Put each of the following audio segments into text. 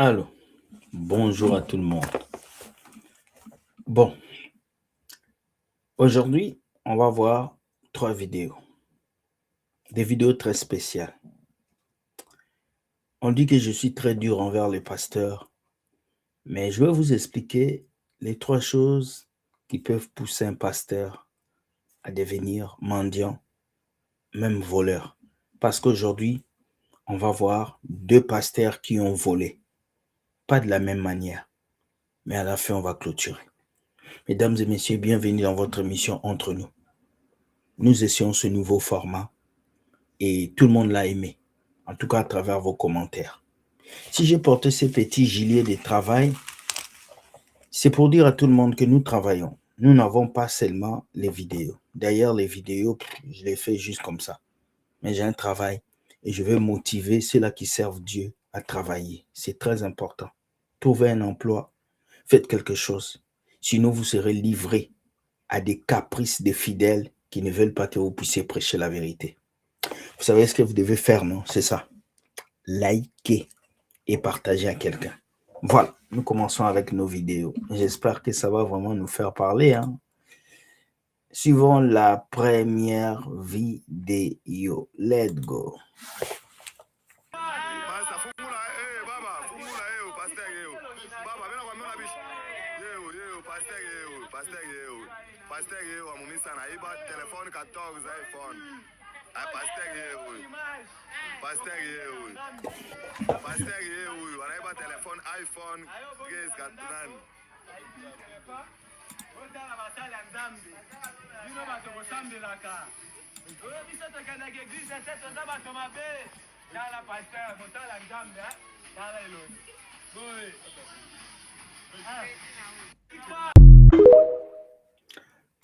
Allô, bonjour à tout le monde. Bon, aujourd'hui, on va voir 3 vidéos. Des vidéos très spéciales. On dit que je suis très dur envers les pasteurs, mais je vais vous expliquer les 3 choses qui peuvent pousser un pasteur à devenir mendiant, même voleur. Parce qu'aujourd'hui, on va voir 2 pasteurs qui ont volé. Pas de la même manière, mais à la fin, on va clôturer. Mesdames et messieurs, bienvenue dans votre émission Entre nous. Nous essayons ce nouveau format et tout le monde l'a aimé, en tout cas à travers vos commentaires. Si j'ai porté ce petit gilet de travail, c'est pour dire à tout le monde que nous travaillons. Nous n'avons pas seulement les vidéos. D'ailleurs, les vidéos, je les fais juste comme ça. Mais j'ai un travail et je veux motiver ceux-là qui servent Dieu à travailler. C'est très important. Trouvez un emploi, faites quelque chose. Sinon, vous serez livrés à des caprices des fidèles qui ne veulent pas que vous puissiez prêcher la vérité. Vous savez ce que vous devez faire, non? C'est ça. Liker et partager à quelqu'un. Voilà, nous commençons avec nos vidéos. J'espère que ça va vraiment nous faire parler. Suivons la première vidéo. Let's go.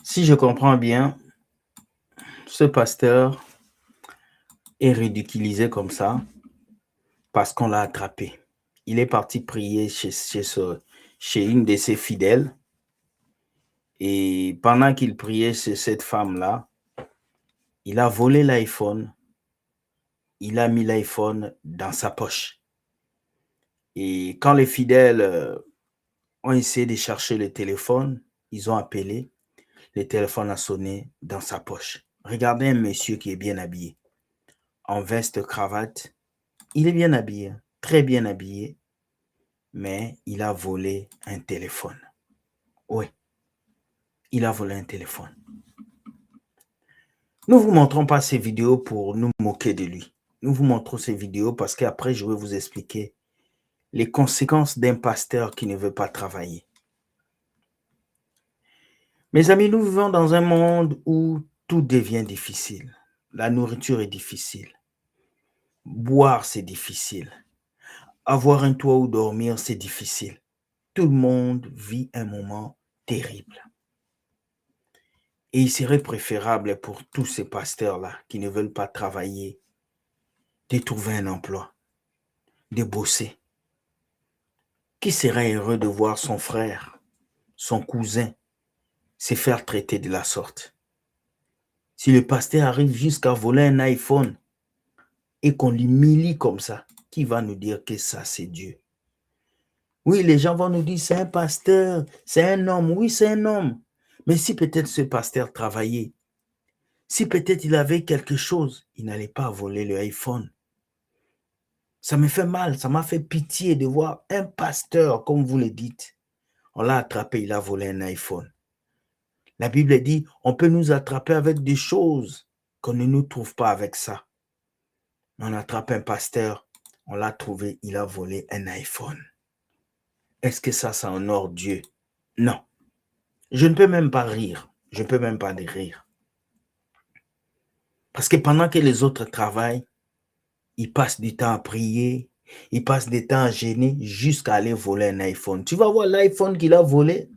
Si je comprends bien, ce pasteur est ridiculisé comme ça parce qu'on l'a attrapé. Il est parti prier chez une de ses fidèles et pendant qu'il priait chez cette femme-là, il a volé l'iPhone, il a mis l'iPhone dans sa poche. Et quand les fidèles ont essayé de chercher le téléphone, ils ont appelé, le téléphone a sonné dans sa poche. Regardez un monsieur qui est bien habillé, en veste, cravate. Il est bien habillé, très bien habillé, mais il a volé un téléphone. Oui, il a volé un téléphone. Nous ne vous montrons pas ces vidéos pour nous moquer de lui. Nous vous montrons ces vidéos parce qu'après, je vais vous expliquer les conséquences d'un pasteur qui ne veut pas travailler. Mes amis, nous vivons dans un monde où tout devient difficile. La nourriture est difficile. Boire, c'est difficile. Avoir un toit où dormir, c'est difficile. Tout le monde vit un moment terrible. Et il serait préférable pour tous ces pasteurs-là qui ne veulent pas travailler, de trouver un emploi, de bosser. Qui serait heureux de voir son frère, son cousin, se faire traiter de la sorte? Si le pasteur arrive jusqu'à voler un iPhone et qu'on l'humilie comme ça, qui va nous dire que ça, c'est Dieu? Oui, les gens vont nous dire, c'est un pasteur, c'est un homme. Oui, c'est un homme. Mais si peut-être ce pasteur travaillait, si peut-être il avait quelque chose, il n'allait pas voler le iPhone. Ça me fait mal, ça m'a fait pitié de voir un pasteur, comme vous le dites. On l'a attrapé, il a volé un iPhone. La Bible dit, on peut nous attraper avec des choses qu'on ne nous trouve pas avec ça. On attrape un pasteur, on l'a trouvé, il a volé un iPhone. Est-ce que ça honore Dieu? Non. Je ne peux même pas rire. Je ne peux même pas rire. Parce que pendant que les autres travaillent, ils passent du temps à prier, ils passent du temps à gêner jusqu'à aller voler un iPhone. Tu vas voir l'iPhone qu'il a volé.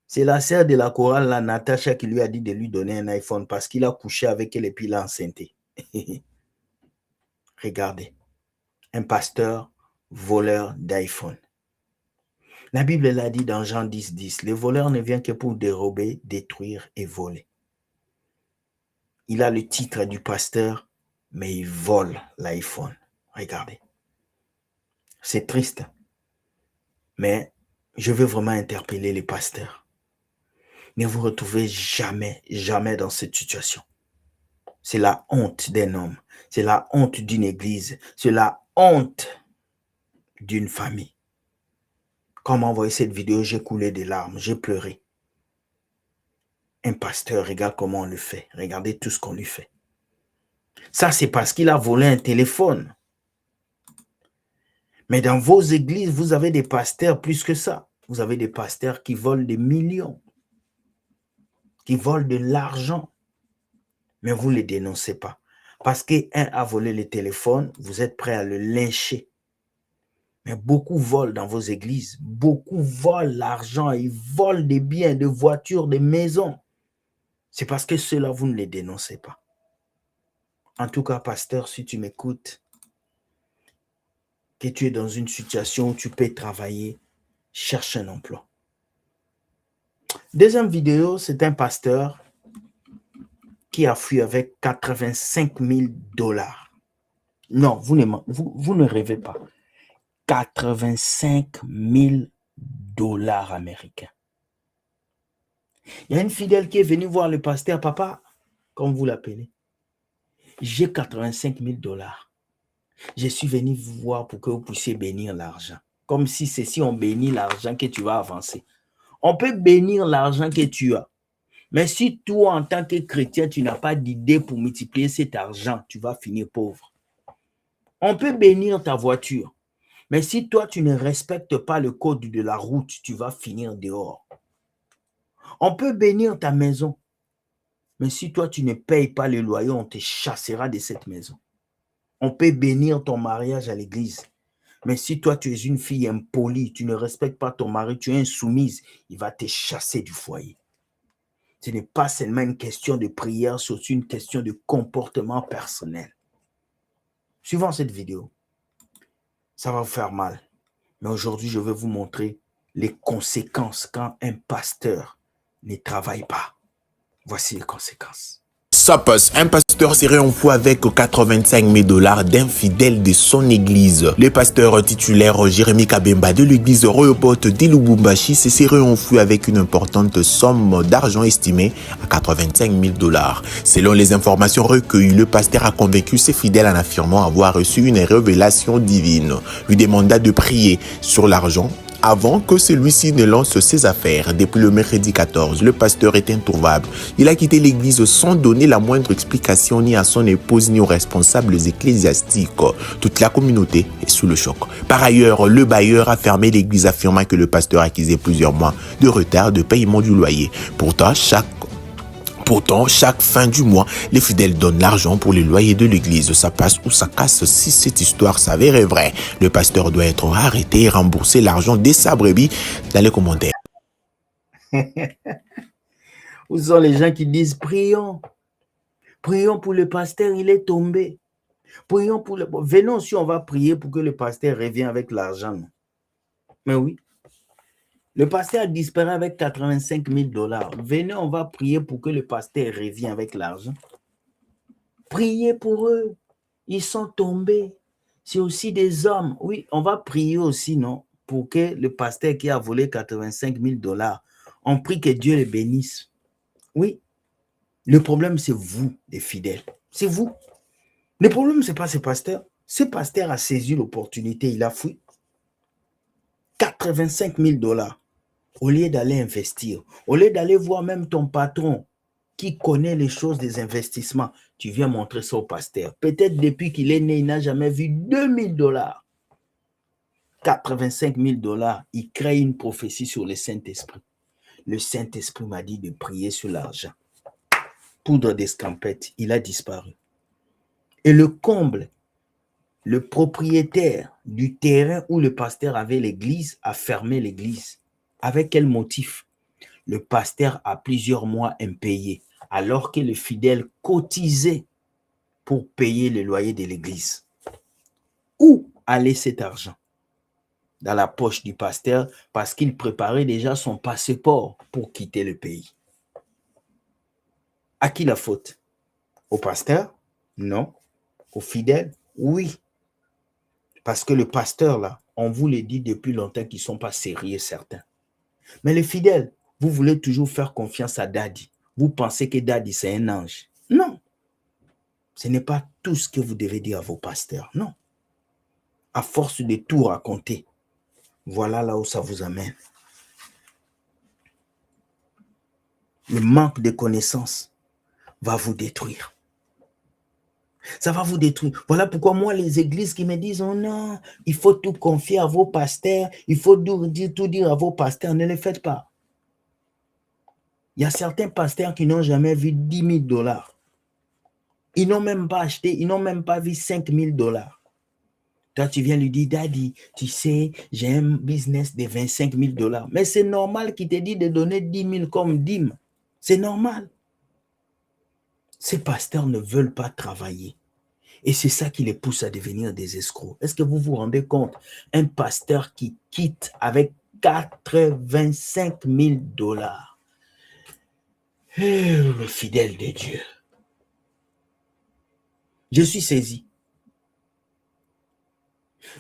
C'est la sœur de la chorale, la Natacha, qui lui a dit de lui donner un iPhone parce qu'il a couché avec elle et puis il a enceinté. Regardez, un pasteur voleur d'iPhone. La Bible l'a dit dans Jean 10, 10, le voleur ne vient que pour dérober, détruire et voler. Il a le titre du pasteur, mais il vole l'iPhone. Regardez. C'est triste. Mais je veux vraiment interpeller les pasteurs. Ne vous retrouvez jamais, jamais dans cette situation. C'est la honte d'un homme. C'est la honte d'une église. C'est la honte d'une famille. Quand on m'a envoyé cette vidéo, j'ai coulé des larmes, j'ai pleuré. Un pasteur, regarde comment on le fait. Regardez tout ce qu'on lui fait. Ça, c'est parce qu'il a volé un téléphone. Mais dans vos églises, vous avez des pasteurs plus que ça. Vous avez des pasteurs qui volent des millions, qui volent de l'argent. Mais vous ne les dénoncez pas. Parce qu'un a volé le téléphone, vous êtes prêt à le lyncher. Mais beaucoup volent dans vos églises. Beaucoup volent l'argent. Ils volent des biens, des voitures, des maisons. C'est parce que ceux-là, vous ne les dénoncez pas. En tout cas, pasteur, si tu m'écoutes, que tu es dans une situation où tu peux travailler, cherche un emploi. Deuxième vidéo, c'est un pasteur qui a fui avec 85 000 $. Non, vous ne rêvez pas. 85 000 $ américains. Il y a une fidèle qui est venue voir le pasteur, papa, comme vous l'appelez. J'ai 85 000 $. Je suis venu vous voir pour que vous puissiez bénir l'argent. Comme si c'est si on bénit l'argent que tu vas avancer. On peut bénir l'argent que tu as. Mais si toi, en tant que chrétien, tu n'as pas d'idée pour multiplier cet argent, tu vas finir pauvre. On peut bénir ta voiture. Mais si toi, tu ne respectes pas le code de la route, tu vas finir dehors. On peut bénir ta maison. Mais si toi, tu ne payes pas le loyer, on te chassera de cette maison. On peut bénir ton mariage à l'église. Mais si toi, tu es une fille impolie, tu ne respectes pas ton mari, tu es insoumise, il va te chasser du foyer. Ce n'est pas seulement une question de prière, c'est aussi une question de comportement personnel. Suivant cette vidéo, ça va vous faire mal. Mais aujourd'hui, je vais vous montrer les conséquences quand un pasteur ne travaille pas. Voici les conséquences. Ça passe, un pasteur serait en fou avec 85 000 $ d'un fidèle de son église. Le pasteur titulaire Jérémy Kabemba de l'église Rehoboth de Lubumbashi se serait en fou avec une importante somme d'argent estimée à 85 000 $. Selon les informations recueillies, le pasteur a convaincu ses fidèles en affirmant avoir reçu une révélation divine. Lui demanda de prier sur l'argent avant que celui-ci ne lance ses affaires. Depuis le mercredi 14, le pasteur est introuvable. Il a quitté l'église sans donner la moindre explication ni à son épouse ni aux responsables ecclésiastiques. Toute la communauté est sous le choc. Par ailleurs, le bailleur a fermé l'église affirmant que le pasteur accusait plusieurs mois de retard de paiement du loyer. Pourtant, chaque fin du mois, les fidèles donnent l'argent pour les loyers de l'église. Ça passe ou ça casse. Si cette histoire s'avère vraie, le pasteur doit être arrêté et rembourser l'argent de sa brebis dans les commentaires. Où sont les gens qui disent prions? Prions pour le pasteur, il est tombé. Prions pour le... Venons si on va prier pour que le pasteur revienne avec l'argent. Mais oui. Le pasteur a disparu avec 85 000 $. Venez, on va prier pour que le pasteur revienne avec l'argent. Priez pour eux. Ils sont tombés. C'est aussi des hommes. Oui, on va prier aussi, non? Pour que le pasteur qui a volé 85 000 $, on prie que Dieu le bénisse. Oui. Le problème, c'est vous, les fidèles. C'est vous. Le problème, ce n'est pas ce pasteur. Ce pasteur a saisi l'opportunité. Il a fui. 85 000 $. Au lieu d'aller investir, au lieu d'aller voir même ton patron qui connaît les choses des investissements, tu viens montrer ça au pasteur. Peut-être depuis qu'il est né, il n'a jamais vu 2 000 $. 85 000 $, il crée une prophétie sur le Saint-Esprit. Le Saint-Esprit m'a dit de prier sur l'argent. Poudre d'escampette, il a disparu. Et le comble, le propriétaire du terrain où le pasteur avait l'église a fermé l'église. Avec quel motif? Le pasteur a plusieurs mois impayé, alors que le fidèle cotisait pour payer le loyer de l'église. Où allait cet argent? Dans la poche du pasteur, parce qu'il préparait déjà son passeport pour quitter le pays. À qui la faute? Au pasteur? Non. Au fidèle? Oui. Parce que le pasteur, là, on vous le dit depuis longtemps qu'ils ne sont pas sérieux, certains. Mais les fidèles, vous voulez toujours faire confiance à Daddy. Vous pensez que Daddy, c'est un ange. Non. Ce n'est pas tout ce que vous devez dire à vos pasteurs. Non. À force de tout raconter, voilà là où ça vous amène. Le manque de connaissances va vous détruire. Ça va vous détruire. Voilà pourquoi moi, les églises qui me disent, oh non, il faut tout confier à vos pasteurs, il faut tout dire à vos pasteurs, ne le faites pas. Il y a certains pasteurs qui n'ont jamais vu 10 000 $. Ils n'ont même pas acheté, ils n'ont même pas vu 5 000 $. Toi, tu viens lui dire, Daddy, tu sais, j'ai un business de 25 000 $. Mais c'est normal qu'il te dit de donner 10 000 comme dîme. C'est normal. Ces pasteurs ne veulent pas travailler. Et c'est ça qui les pousse à devenir des escrocs. Est-ce que vous vous rendez compte? Un pasteur qui quitte avec 85 000 $. Le fidèle de Dieu. Je suis saisi.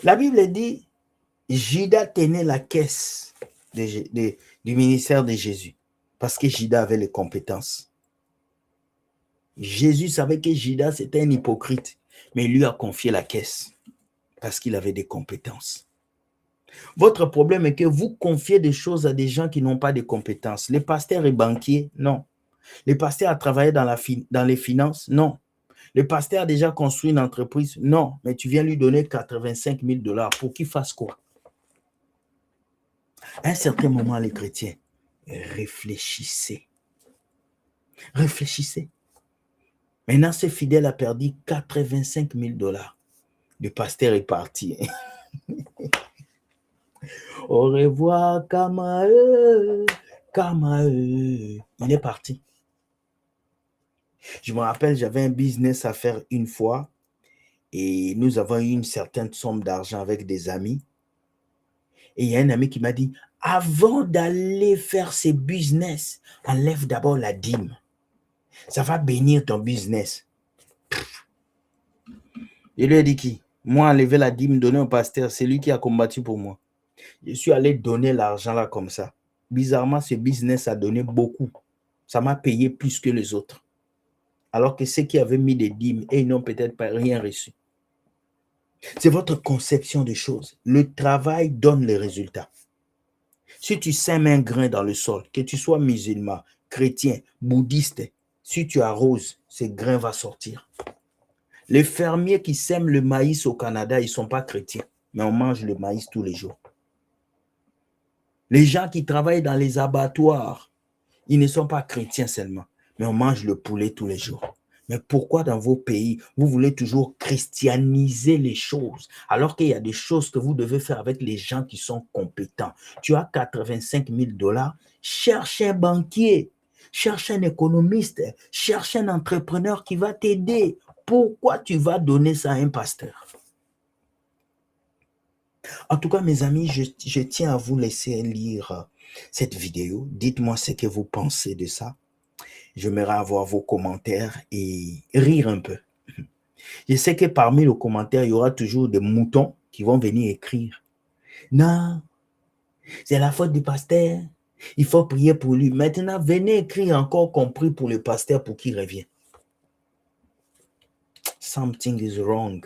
La Bible dit, Judas tenait la caisse du ministère de Jésus parce que Judas avait les compétences. Jésus savait que Judas était un hypocrite, mais il lui a confié la caisse parce qu'il avait des compétences. Votre problème est que vous confiez des choses à des gens qui n'ont pas de compétences. Les pasteurs et banquiers, non. Les pasteurs a travaillé dans les finances, non. Le pasteur a déjà construit une entreprise, non. Mais tu viens lui donner 85 000 $ pour qu'il fasse quoi? À un certain moment, les chrétiens, réfléchissez. Réfléchissez. Maintenant, ce fidèle a perdu 85 000 $. Le pasteur est parti. Au revoir, Kamae, Kamae. Il est parti. Je me rappelle, j'avais un business à faire une fois et nous avons eu une certaine somme d'argent avec des amis. Et il y a un ami qui m'a dit, avant d'aller faire ce business, enlève d'abord la dîme. Ça va bénir ton business. Je lui ai dit qui? Moi, enlever la dîme, donner au pasteur, c'est lui qui a combattu pour moi. Je suis allé donner l'argent là comme ça. Bizarrement, ce business a donné beaucoup. Ça m'a payé plus que les autres. Alors que ceux qui avaient mis des dîmes, et ils n'ont peut-être pas rien reçu. C'est votre conception des choses. Le travail donne les résultats. Si tu sèmes un grain dans le sol, que tu sois musulman, chrétien, bouddhiste, si tu arroses, ce grain va sortir. Les fermiers qui sèment le maïs au Canada, ils ne sont pas chrétiens, mais on mange le maïs tous les jours. Les gens qui travaillent dans les abattoirs, ils ne sont pas chrétiens seulement, mais on mange le poulet tous les jours. Mais pourquoi dans vos pays, vous voulez toujours christianiser les choses, alors qu'il y a des choses que vous devez faire avec les gens qui sont compétents? Tu as 85 000 $, cherche un banquier, cherche un économiste, cherche un entrepreneur qui va t'aider. Pourquoi tu vas donner ça à un pasteur? En tout cas, mes amis, je tiens à vous laisser lire cette vidéo. Dites-moi ce que vous pensez de ça. J'aimerais avoir vos commentaires et rire un peu. Je sais que parmi les commentaires, il y aura toujours des moutons qui vont venir écrire. Non, c'est la faute du pasteur. Il faut prier pour lui. Maintenant, venez écrire encore qu'on prie pour le pasteur pour qu'il revienne. Something is wrong.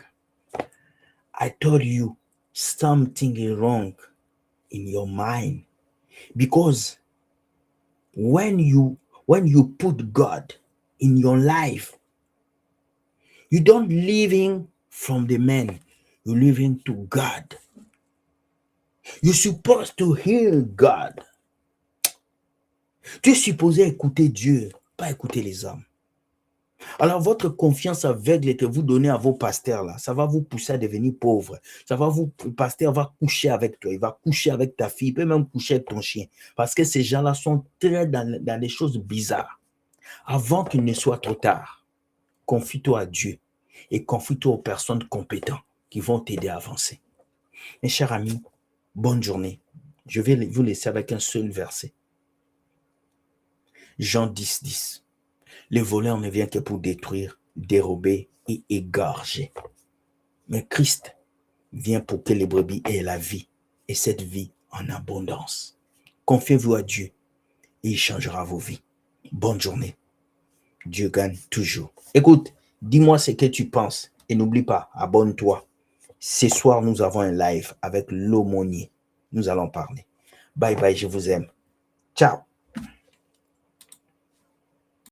I told you, something is wrong in your mind. Because when you put God in your life, you don't living from the man, you living to God. You're supposed to hear God. Tu es supposé écouter Dieu, pas écouter les hommes. Alors, votre confiance aveugle que vous donnez à vos pasteurs, là, ça va vous pousser à devenir pauvre. Le pasteur va coucher avec toi, il va coucher avec ta fille, il peut même coucher avec ton chien. Parce que ces gens-là sont très dans des choses bizarres. Avant qu'il ne soit trop tard, confie-toi à Dieu et confie-toi aux personnes compétentes qui vont t'aider à avancer. Mes chers amis, bonne journée. Je vais vous laisser avec un seul verset. Jean 10, 10. Le voleur ne vient que pour détruire, dérober et égorger. Mais Christ vient pour que les brebis aient la vie, et cette vie en abondance. Confiez-vous à Dieu et il changera vos vies. Bonne journée. Dieu gagne toujours. Écoute, dis-moi ce que tu penses et n'oublie pas, abonne-toi. Ce soir, nous avons un live avec l'aumônier. Nous allons parler. Bye bye, je vous aime. Ciao.